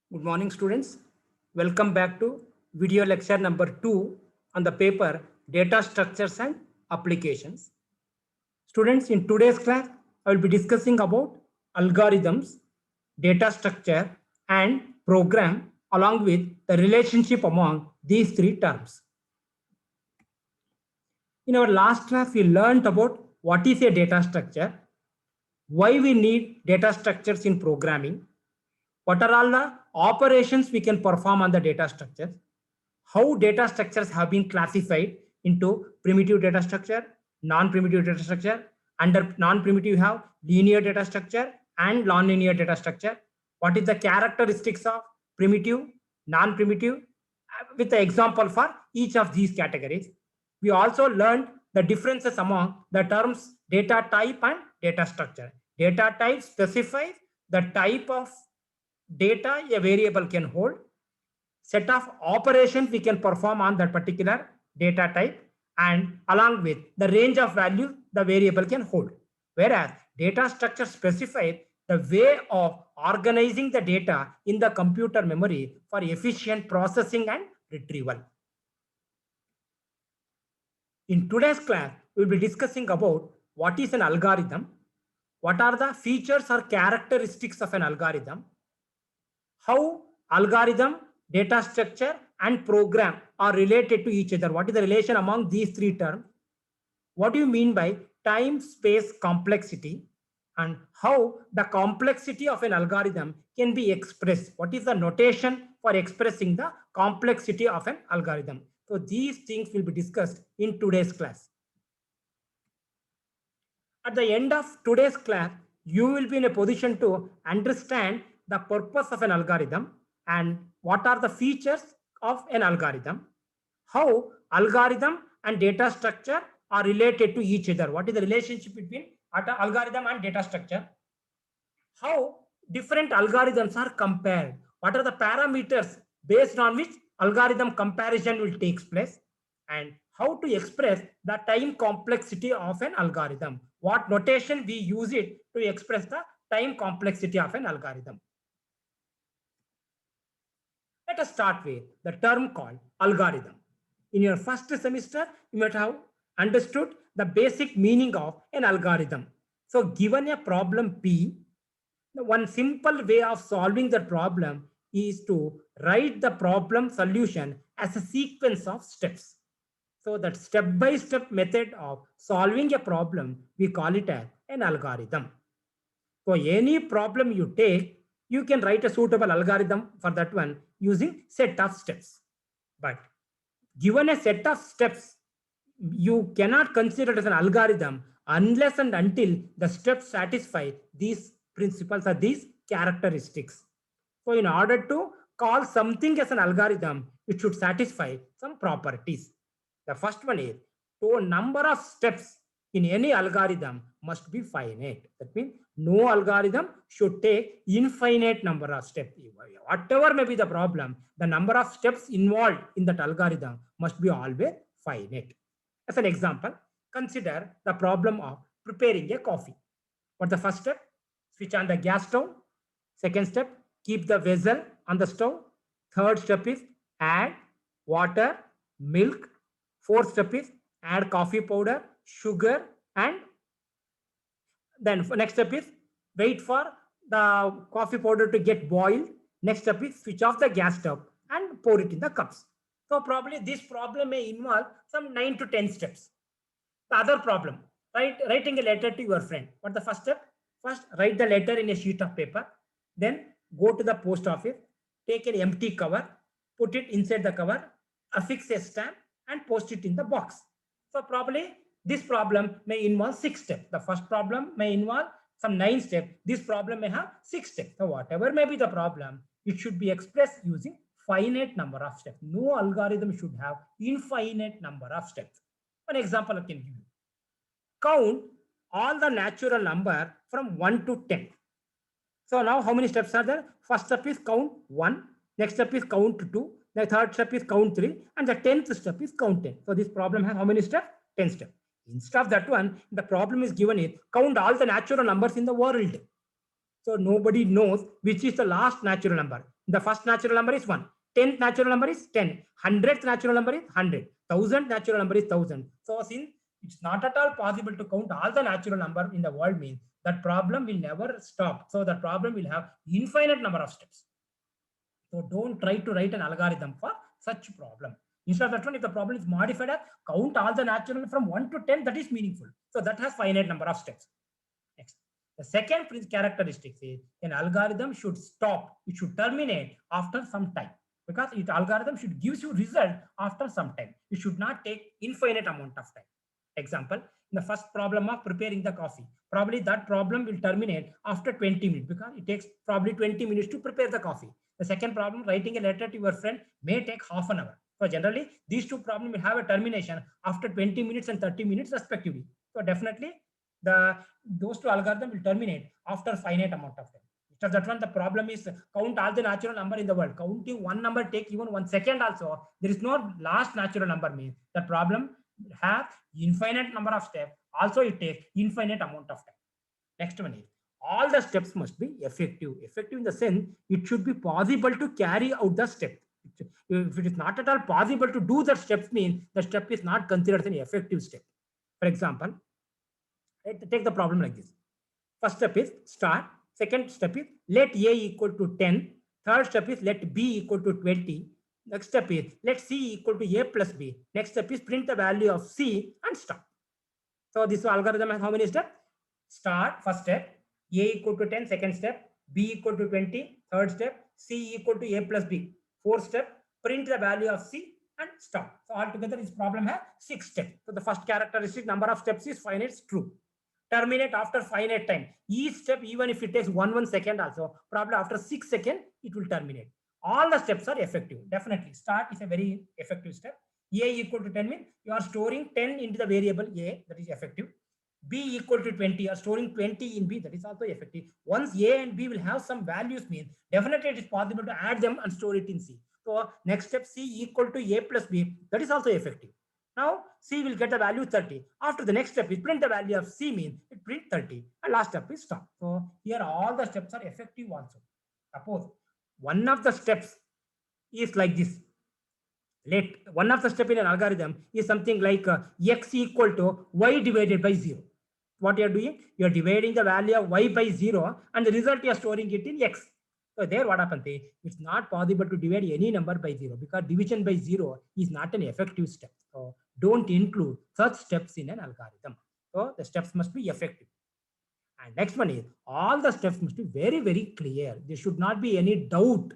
Good morning, students. Welcome back to video lecture number 2 on the paper Data Structures and Applications. Students, in today's class, I will be discussing about algorithms, data structure, and program along with the relationship among these three terms. In our last class, we learned about what is a data structure, why we need data structures in programming, what are all the operations we can perform on the data structures, how data structures have been classified into primitive data structure, non-primitive data structure. Under non-primitive, you have linear data structure and non-linear data structure. What is the characteristics of primitive, non-primitive, with the example for each of these categories. We also learned the differences among the terms data type and data structure. Data type specifies the type of data a variable can hold, set of operations we can perform on that particular data type, and along with the range of values the variable can hold. Whereas data structure specifies the way of organizing the data in the computer memory for efficient processing and retrieval. In today's class, we will be discussing about what is an algorithm, what are the features or characteristics of an algorithm, how algorithm, data structure, and program are related to each other. What is the relation among these three terms? What do you mean by time space complexity, and how the complexity of an algorithm can be expressed? What is the notation for expressing the complexity of an algorithm? So these things will be discussed in today's class. At the end of today's class, you will be in a position to understand the purpose of an algorithm and what are the features of an algorithm, how algorithm and data structure are related to each other. What is the relationship between algorithm and data structure? How different algorithms are compared? What are the parameters based on which algorithm comparison will take place? And how to express the time complexity of an algorithm? What notation we use it to express the time complexity of an algorithm? Let us start with the term called algorithm. In your first semester, you might have understood the basic meaning of an algorithm. So given a problem P, one simple way of solving the problem is to write the problem solution as a sequence of steps. So that step-by-step method of solving a problem, we call it as an algorithm. So any problem you take, you can write a suitable algorithm for that one using set of steps. But given a set of steps, you cannot consider it as an algorithm unless and until the steps satisfy these principles or these characteristics. So in order to call something as an algorithm, it should satisfy some properties. The first one is to number of steps in any algorithm must be finite. That means no algorithm should take infinite number of steps. Whatever may be the problem, the number of steps involved in that algorithm must be always finite. As an example, consider the problem of preparing a coffee. What's the first step? Switch on the gas stove. Second step, keep the vessel on the stove. Third step is add water, milk. Fourth step is add coffee powder, sugar, and then next step is wait for the coffee powder to get boiled. Next step is switch off the gas stove and pour it in the cups. So probably this problem may involve some 9 to 10 steps. The other problem, writing a letter to your friend. What the first step? First, write the letter in a sheet of paper. Then go to the post office, take an empty cover, put it inside the cover, affix a stamp, and post it in the box. So probably this problem may involve 6 steps. The first problem may involve some 9 steps. This problem may have 6 steps. So whatever may be the problem, it should be expressed using finite number of steps. No algorithm should have infinite number of steps. One example I can give you. Count all the natural number from 1 to 10. So now how many steps are there? First step is count 1. Next step is count 2. The third step is count 3. And the 10th step is count 10. So this problem has how many steps? 10 steps. Instead of that one, the problem is given it, count all the natural numbers in the world. So nobody knows which is the last natural number. The first natural number is 1. 10th natural number is 10. 100th natural number is 100. 1000th natural number is 1000. So since it's not at all possible to count all the natural number in the world, means that problem will never stop. So the problem will have infinite number of steps. So don't try to write an algorithm for such problem. Instead of that one, if the problem is modified as count all the natural from 1 to 10, that is meaningful. So that has finite number of steps. Next. The second characteristic is an algorithm should stop. It should terminate after some time, because its algorithm should give you result after some time. It should not take infinite amount of time. Example, in the first problem of preparing the coffee, probably that problem will terminate after 20 minutes, because it takes probably 20 minutes to prepare the coffee. The second problem, writing a letter to your friend, may take half an hour. So generally, these two problems will have a termination after 20 minutes and 30 minutes respectively. So definitely, those two algorithms will terminate after finite amount of time. Instead of that one, the problem is count all the natural number in the world. Counting one number take even 1 second also. There is no last natural number, means the problem have infinite number of steps. Also, it takes infinite amount of time. Next one is all the steps must be effective. Effective in the sense it should be possible to carry out the step. If it is not at all possible to do the steps, means the step is not considered an effective step. For example, take the problem like this. First step is start. Second step is let A equal to 10. Third step is let B equal to 20. Next step is let C equal to A plus B. Next step is print the value of C and stop. So this algorithm has how many steps? Start, first step, A equal to 10, second step, B equal to 20, third step, C equal to A plus B, fourth step, print the value of C and stop. So altogether this problem has 6 steps. So the first characteristic number of steps is finite, true. Terminate after finite time. Each step, even if it takes 1 second also, probably after 6 seconds, it will terminate. All the steps are effective. Definitely, start is a very effective step. A equal to 10 means you are storing 10 into the variable A, that is effective. B equal to 20, you are storing 20 in B, that is also effective. Once A and B will have some values, means definitely it is possible to add them and store it in C. So next step, C equal to A plus B, that is also effective. Now C will get the value 30. After the next step is print the value of C, means it print 30. And last step is stop. So here all the steps are effective also. Suppose one of the steps is like this. Let one of the step in an algorithm is something like x equal to y divided by 0. What you are doing? You are dividing the value of y by 0 and the result you are storing it in x. So there what happens is, it's not possible to divide any number by 0, because division by 0 is not an effective step. So don't include such steps in an algorithm. So the steps must be effective. And next one is all the steps must be very, very clear. There should not be any doubt.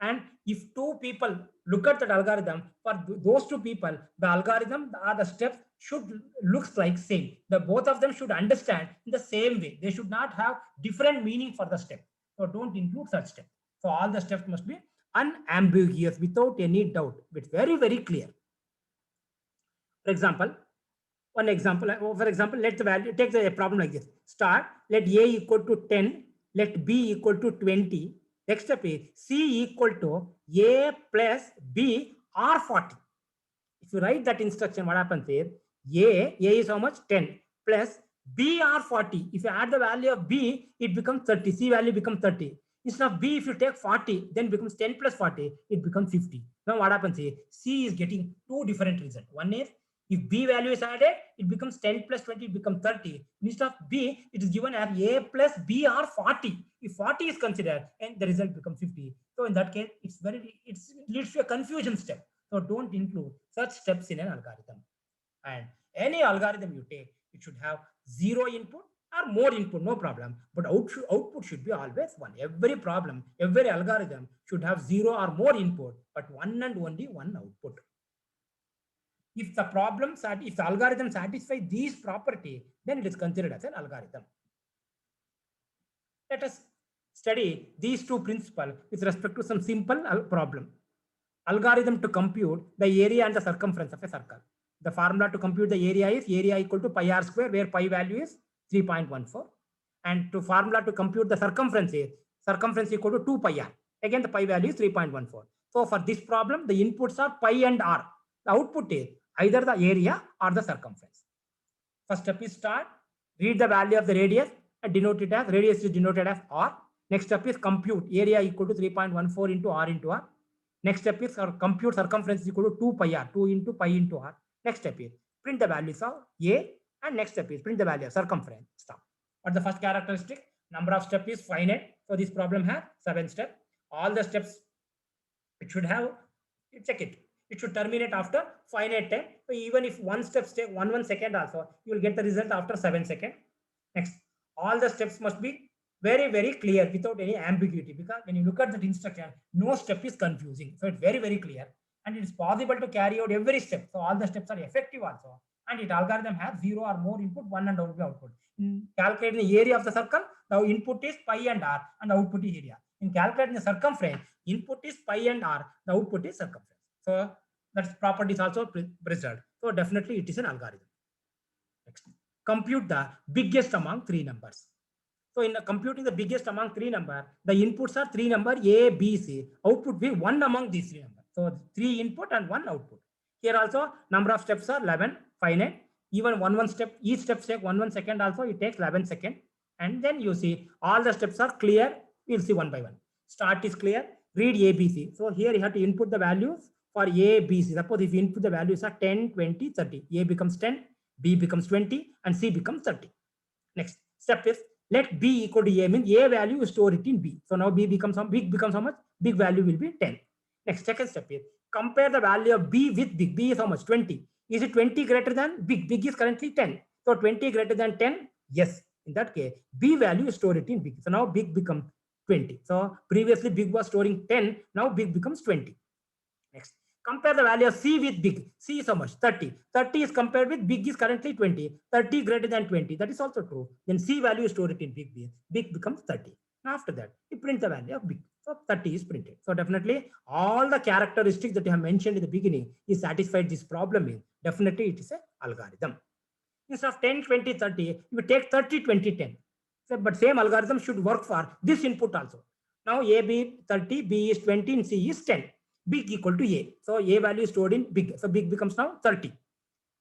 And if two people look at that algorithm, for those two people, the algorithm or the steps should looks like same. The both of them should understand in the same way. They should not have different meaning for the step. So don't include such step. So all the steps must be unambiguous, without any doubt. It's very, very clear. For example, one example, for example, let the value, take the problem like this. Start, let A equal to 10, let B equal to 20. Next step is C equal to A plus B or 40. If you write that instruction, what happens is A is how much? 10 plus B or 40. If you add the value of B, it becomes 30. C value becomes 30. Instead of B, if you take 40, then becomes 10 plus 40, it becomes 50. Now what happens is C is getting two different results. One is if B value is added, it becomes 10 plus 20, it becomes 30. Instead of B, it is given as A plus B or 40. If 40 is considered, and the result becomes 50. So in that case, it leads to a confusion step. So don't include such steps in an algorithm. And any algorithm you take, it should have 0 input or more input, no problem. But output should be always 1. Every problem, every algorithm should have 0 or more input, but 1 and only 1 output. If the algorithm satisfies these properties, then it is considered as an algorithm. Let us study these two principles with respect to some simple problem. Algorithm to compute the area and the circumference of a circle. The formula to compute the area is area equal to pi r square, where pi value is 3.14. And to formula to compute the circumference is circumference equal to 2 pi r. Again, the pi value is 3.14. So for this problem, the inputs are pi and r. The output is either the area or the circumference. First step is start, read the value of the radius and denote it as, radius is denoted as r. Next step is compute area equal to 3.14 into r into r. Next step is our compute circumference is equal to 2 pi r, 2 into pi into r. Next step is print the values of a, and next step is print the value of circumference. Stop. But the first characteristic, number of steps is finite. So this problem has 7 steps. All the steps it should have, check it. It should terminate after finite time. So even if one step take 1 second also, you will get the result after 7 seconds. Next, all the steps must be very clear without any ambiguity, because when you look at that instruction, no step is confusing. So it's very clear, and it is possible to carry out every step. So all the steps are effective also, and it algorithm has 0 or more input, 1 and only output. In calculating the area of the circle, the input is pi and r, and the output is area. In calculating the circumference, input is pi and r, the output is circumference. So that property is also preserved. So definitely it is an algorithm. Next, compute the biggest among 3 numbers. So in computing the biggest among 3 numbers, the inputs are 3 numbers A, B, C. Output be 1 among these 3 numbers. So 3 input and 1 output. Here also number of steps are 11, finite. Even one step, each step take 1 second also, it takes 11 seconds. And then you see all the steps are clear. We'll see one by one. Start is clear. Read A, B, C. So here you have to input the values for A, B, C. Suppose if you input the values are 10, 20, 30. A becomes 10, B becomes 20, and C becomes 30. Next step is let B equal to A, means A value is store it in B. So now B becomes how big becomes how much? Big value will be 10. Next, second step is compare the value of B with big. B is how much? 20. Is it 20 greater than big? Big is currently 10. So 20 greater than 10? Yes. In that case, B value is stored it in big. So now big becomes 20. So previously big was storing 10. Now big becomes 20. Next, compare the value of C with big. C is how much? 30. 30 is compared with big is currently 20. 30 greater than 20. That is also true. Then C value is stored in big. Big becomes 30. After that, you print the value of big. So 30 is printed. So definitely all the characteristics that you have mentioned in the beginning is satisfied this problem in. Definitely it is an algorithm. Instead of 10, 20, 30, you take 30, 20, 10. So, but same algorithm should work for this input also. Now A, B 30, B is 20, and C is 10. Big equal to A. So A value is stored in big. So big becomes now 30.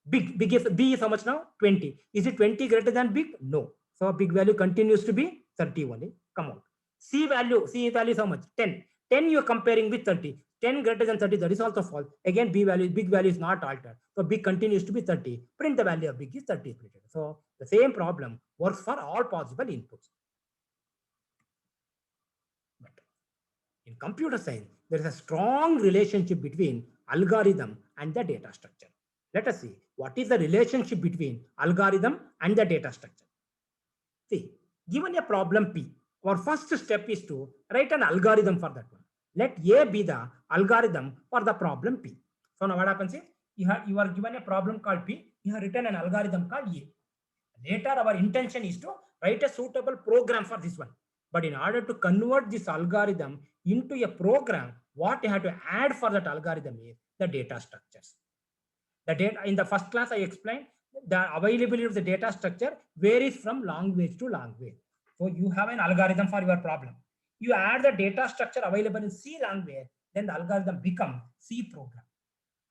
Big is B is how much now? 20. Is it 20 greater than big? No. So big value continues to be 30 only. Come out. C value is how much? 10. 10 you are comparing with 30. 10 greater than 30, that is also false. Again, big value is not altered. So big continues to be 30. Print the value of big is 30 printed. So the same problem works for all possible inputs. But in computer science, there is a strong relationship between algorithm and the data structure. Let us see what is the relationship between algorithm and the data structure. See, given a problem P, our first step is to write an algorithm for that one. Let A be the algorithm for the problem P. So now what happens is you are given a problem called P, you have written an algorithm called A. Later, our intention is to write a suitable program for this one. But in order to convert this algorithm into a program, what you have to add for that algorithm is the data structures. The data in the first class I explained the availability of the data structure varies from language to language. So you have an algorithm for your problem. You add the data structure available in C language, then the algorithm becomes C program.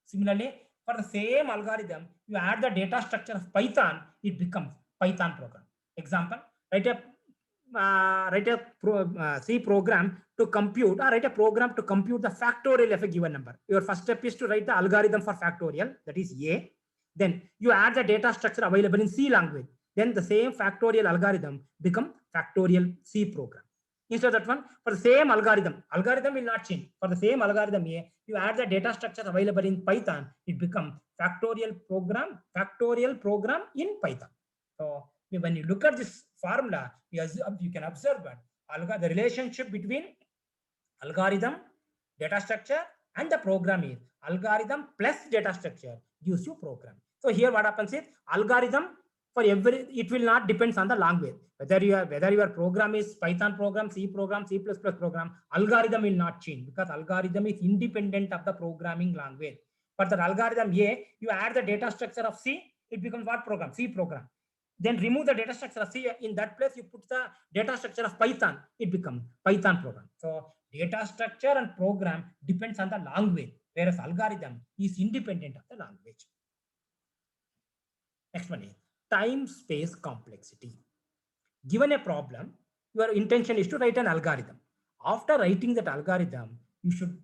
Similarly, for the same algorithm, you add the data structure of Python, it becomes Python program. Example, write a C program to compute, or write a program to compute the factorial of a given number. Your first step is to write the algorithm for factorial, that is A. Then you add the data structure available in C language. Then the same factorial algorithm become factorial C program. Instead of that one, for the same algorithm will not change. For the same algorithm A, you add the data structure available in Python, it becomes factorial program in Python. So when you look at this formula, you can observe that the relationship between algorithm, data structure, and the program is algorithm plus data structure gives you program. So here what happens is algorithm for every, it will not depends on the language. Whether your program is Python program, C program, C++ program, algorithm will not change because algorithm is independent of the programming language. For the algorithm A, you add the data structure of C, it becomes what program? C program. Then remove the data structure of C, in that place you put the data structure of Python, it becomes Python program. So data structure and program depends on the language, whereas algorithm is independent of the language. Next one is time space complexity. Given a problem, your intention is to write an algorithm. After writing that algorithm, you should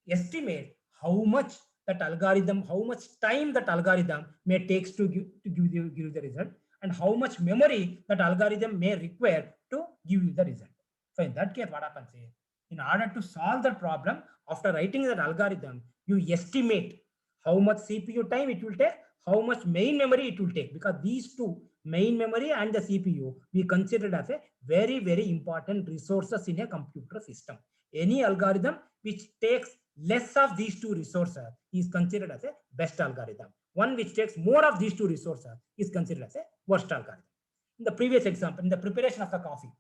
estimate how much that algorithm, how much time that algorithm may takes to give the result, and how much memory that algorithm may require to give you the result. So in that case, what happens is, in order to solve that problem, after writing that algorithm, you estimate how much CPU time it will take, how much main memory it will take, because these two, main memory and the CPU, we considered as a very, very important resources in a computer system. Any algorithm which takes less of these two resources is considered as a best algorithm. One which takes more of these two resources is considered as a worst algorithm. In the previous example, in the preparation of the coffee,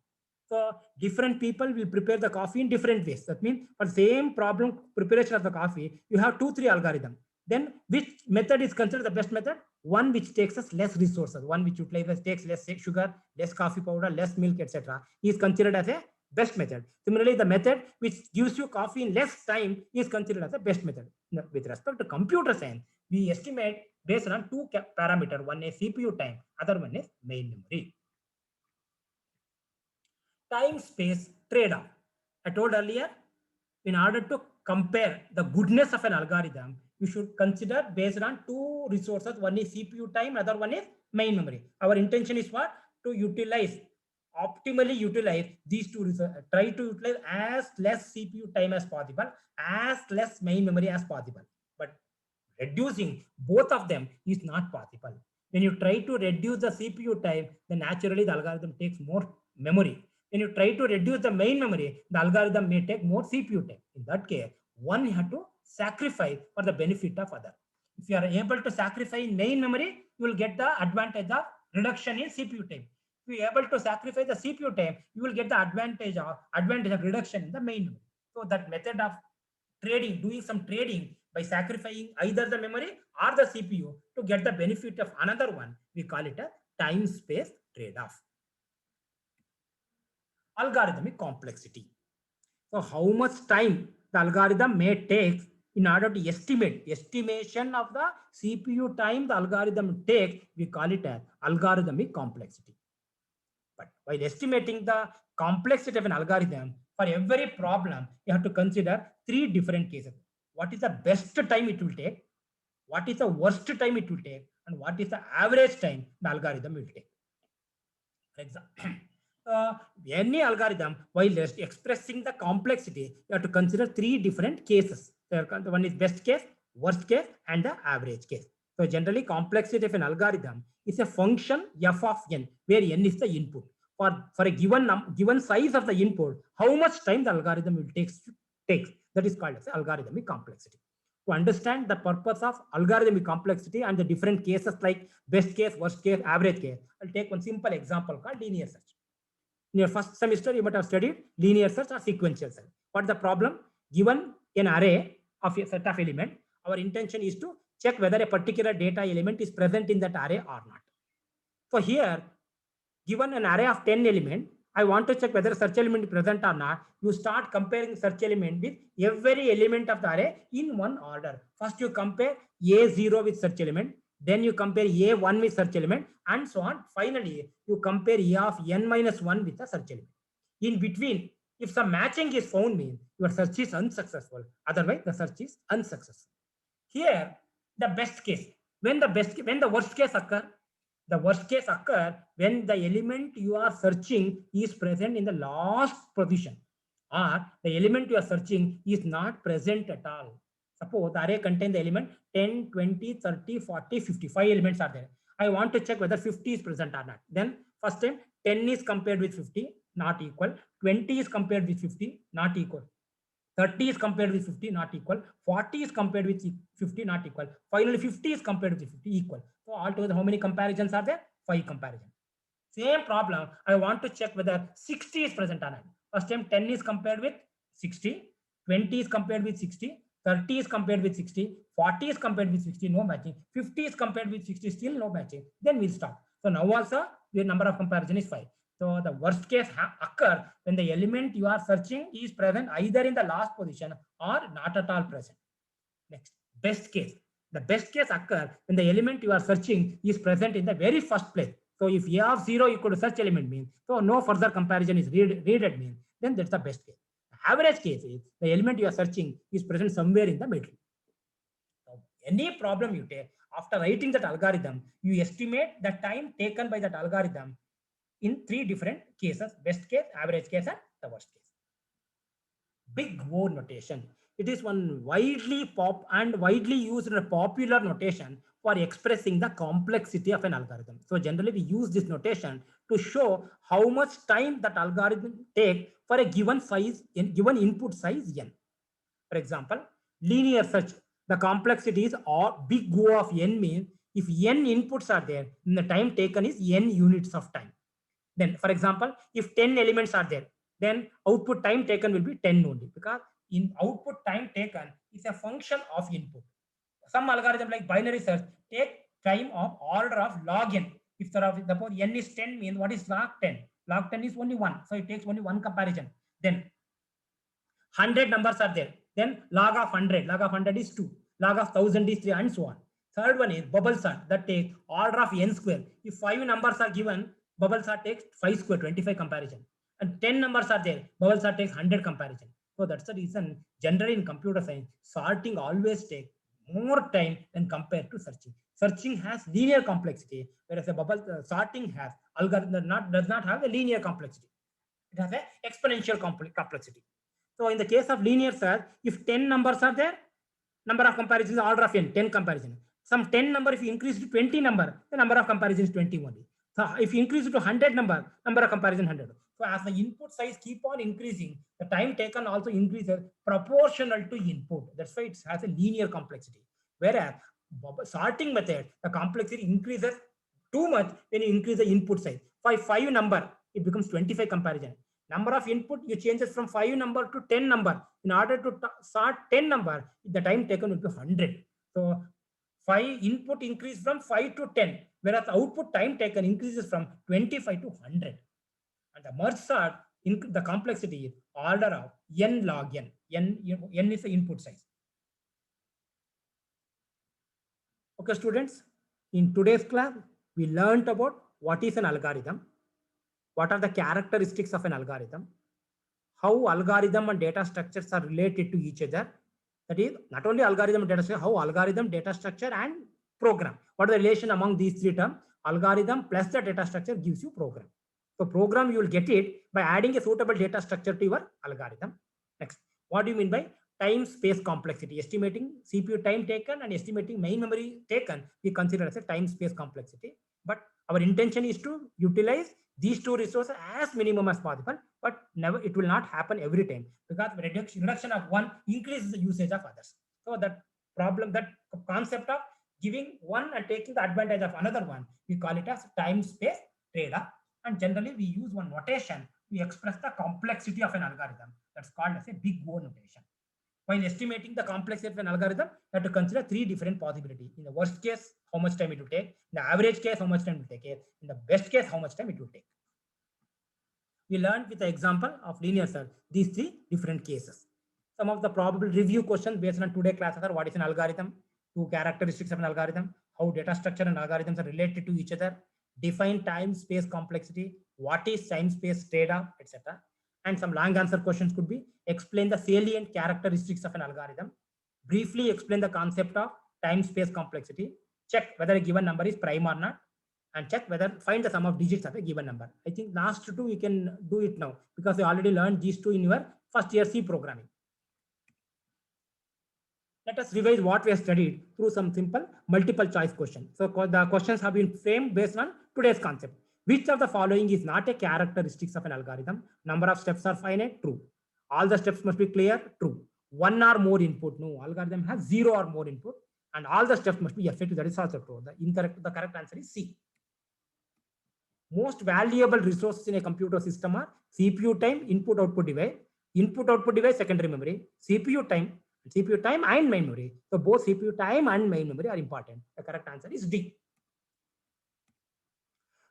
so different people will prepare the coffee in different ways. That means for the same problem preparation of the coffee, you have 2-3 algorithms. Then which method is considered the best method? One which takes us less resources, one which utilizes takes less sugar, less coffee powder, less milk, etc. is considered as a best method. Similarly, the method which gives you coffee in less time is considered as the best method. Now, with respect to computer science, we estimate based on two parameters. One is CPU time, other one is main memory. Time space trade-off. I told earlier, in order to compare the goodness of an algorithm, you should consider based on two resources. One is CPU time, other one is main memory. Our intention is what? To utilize, optimally utilize these two resources. Try to utilize as less CPU time as possible, as less main memory as possible. But reducing both of them is not possible. When you try to reduce the CPU time, then naturally the algorithm takes more memory. When you try to reduce the main memory, the algorithm may take more CPU time. In that case, one you have to sacrifice for the benefit of other. If you are able to sacrifice main memory, you will get the advantage of reduction in CPU time. If you are able to sacrifice the CPU time, you will get the advantage of reduction in the main memory. So that method of trading, doing some trading by sacrificing either the memory or the CPU to get the benefit of another one, we call it a time space trade-off. Algorithmic complexity. So how much time the algorithm may take in order to estimation of the CPU time the algorithm takes, we call it as algorithmic complexity. But while estimating the complexity of an algorithm, for every problem, you have to consider three different cases. What is the best time it will take? What is the worst time it will take? And what is the average time the algorithm will take? For example, any algorithm, while expressing the complexity, you have to consider three different cases. One is best case, worst case, and the average case. So generally, complexity of an algorithm is a function f of n, where n is the input. For a given size of the input, how much time the algorithm will takes. That is called as algorithmic complexity. To understand the purpose of algorithmic complexity and the different cases like best case, worst case, average case, I'll take one simple example called linear search. In your first semester, you might have studied linear search or sequential search. What is the problem? Given an array of a set of elements, our intention is to check whether a particular data element is present in that array or not. So here, given an array of 10 elements, I want to check whether search element is present or not. You start comparing search element with every element of the array in one order. First, you compare A0 with search element, then you compare A1 with search element, and so on. Finally, you compare A of n minus 1 with the search element. In between, if some matching is found, means your search is unsuccessful. Otherwise, the search is unsuccessful. Here, the best case. When the worst case occur, the worst case occur when the element you are searching is present in the last position, or the element you are searching is not present at all. Suppose the array contains the element 10, 20, 30, 40, 55 elements are there. I want to check whether 50 is present or not. Then first time 10 is compared with 50, not equal. 20 is compared with 50, not equal. 30 is compared with 50, not equal. 40 is compared with 50, not equal. Finally, 50 is compared with 50, equal. So altogether, how many comparisons are there? 5 comparisons. Same problem. I want to check whether 60 is present or not. First time 10 is compared with 60, 20 is compared with 60, 30 is compared with 60, 40 is compared with 60, no matching. 50 is compared with 60, still no matching. Then we'll stop. So now also the number of comparison is 5. So the worst case occur when the element you are searching is present either in the last position or not at all present. Next, best case. The best case occur when the element you are searching is present in the very first place. So if A of 0 equal to search element means, so no further comparison is readed means, then that's the best case. The average case is the element you are searching is present somewhere in the middle. So any problem you take, after writing that algorithm, you estimate the time taken by that algorithm in three different cases: best case, average case, and the worst case. Big O notation. It is one widely used and popular notation for expressing the complexity of an algorithm. So generally we use this notation to show how much time that algorithm take for a given size, given input size n. For example, linear search, the complexity is big O of n means if n inputs are there, then the time taken is n units of time. Then, for example, if 10 elements are there, then output time taken will be 10 only, because in output time taken is a function of input. Some algorithm like binary search take time of order of log n. If suppose n is 10 means what is log 10? Log 10 is only 1. So it takes only one comparison. Then 100 numbers are there. Then log of 100 is 2. Log of 1000 is 3 and so on. Third one is bubble sort that takes order of n square. If 5 numbers are given, bubble sort takes 5 square, 25 comparison. And 10 numbers are there, bubble sort takes 100 comparison. So that's the reason generally in computer science, sorting always takes more time than compared to searching. Searching has linear complexity, whereas a bubble sorting has algorithm does not have a linear complexity. It has a exponential complexity. So in the case of linear search, if 10 numbers are there, number of comparisons order of n, 10 comparison. Some 10 number, if you increase to 20 number, the number of comparisons 20 only. So if you increase it to 100 number of comparison 100. So as the input size keep on increasing, the time taken also increases proportional to input. That's why it has a linear complexity. Whereas sorting method, the complexity increases too much when you increase the input size. For 5 number, it becomes 25 comparison. Number of input, you changes from 5 number to 10 number. In order to sort 10 number, the time taken will be 100. So 5 input increase from 5 to 10, whereas output time taken increases from 25 to 100. And the merge sort, the complexity is order of n log n. N is the input size. Okay, students, in today's class, we learned about what is an algorithm, what are the characteristics of an algorithm, how algorithm and data structures are related to each other. That is, not only algorithm and data structure, how algorithm, data structure, and program. What is the relation among these three terms? Algorithm plus the data structure gives you program. So program, you will get it by adding a suitable data structure to your algorithm. Next, what do you mean by time space complexity? Estimating CPU time taken and estimating main memory taken, we consider as a time space complexity. But our intention is to utilize these two resources as minimum as possible, but never, it will not happen every time, because reduction of one increases the usage of others. So that problem, that concept of giving one and taking the advantage of another one, we call it as time space trade-off. And generally we use one notation to express the complexity of an algorithm. That's called as a big O notation. While estimating the complexity of an algorithm, you have to consider three different possibilities. In the worst case, how much time it will take. In the average case, how much time it will take. In the best case, how much time it will take. We learned with the example of linear search these three different cases. Some of the probable review questions based on today's classes are: what is an algorithm? Two characteristics of an algorithm. How data structure and algorithms are related to each other. Define time space complexity. What is time space trade-off, etc. And some long answer questions could be: explain the salient characteristics of an algorithm. Briefly explain the concept of time space complexity. Check whether a given number is prime or not. And check whether find the sum of digits of a given number. I think last two you can do it now, because you already learned these two in your first year C programming. Let us revise what we have studied through some simple multiple choice questions. So the questions have been framed based on today's concept. Which of the following is not a characteristics of an algorithm? Number of steps are finite, true. All the steps must be clear, true. One or more input, no. Algorithm has 0 or more input, and all the steps must be effective, that is also true. The correct answer is C. Most valuable resources in a computer system are CPU time, input output device, secondary memory, CPU time and main memory. So both CPU time and main memory are important. The correct answer is D.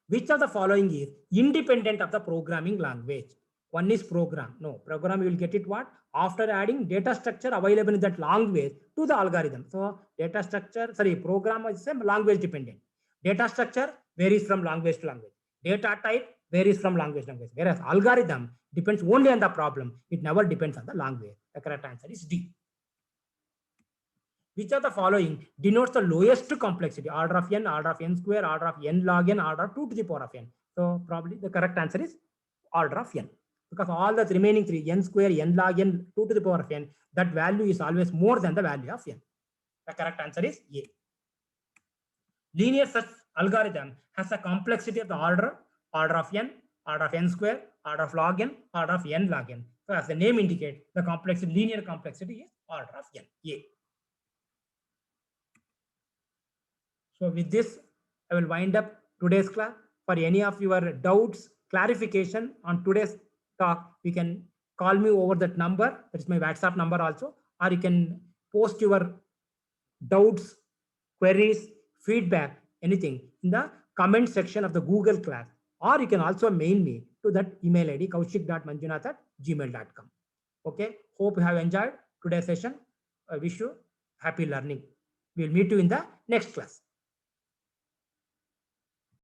Which of the following is independent of the programming language? One is program. No, program you will get it what? After adding data structure available in that language to the algorithm. So program is language dependent. Data structure, varies from language to language. Data type varies from language to language. Whereas algorithm depends only on the problem. It never depends on the language. The correct answer is D. Which of the following denotes the lowest complexity? Order of n, order of n square, order of n log n, order of 2 to the power of n. So probably the correct answer is order of n. Because all the remaining three, n square, n log n, 2 to the power of n, that value is always more than the value of n. The correct answer is A. Linear search algorithm has a complexity of the order of n, order of n square, order of log n, order of n log n. So as the name indicates, the complexity, linear complexity is order of n, A. So with this, I will wind up today's class. For any of your doubts, clarification on today's talk, you can call me over that number. That is my WhatsApp number also, or you can post your doubts, queries, feedback, anything in the comment section of the Google class, or you can also mail me to that email ID kaushik.manjunath@gmail.com. Okay, hope you have enjoyed today's session. I wish you happy learning. We'll meet you in the next class.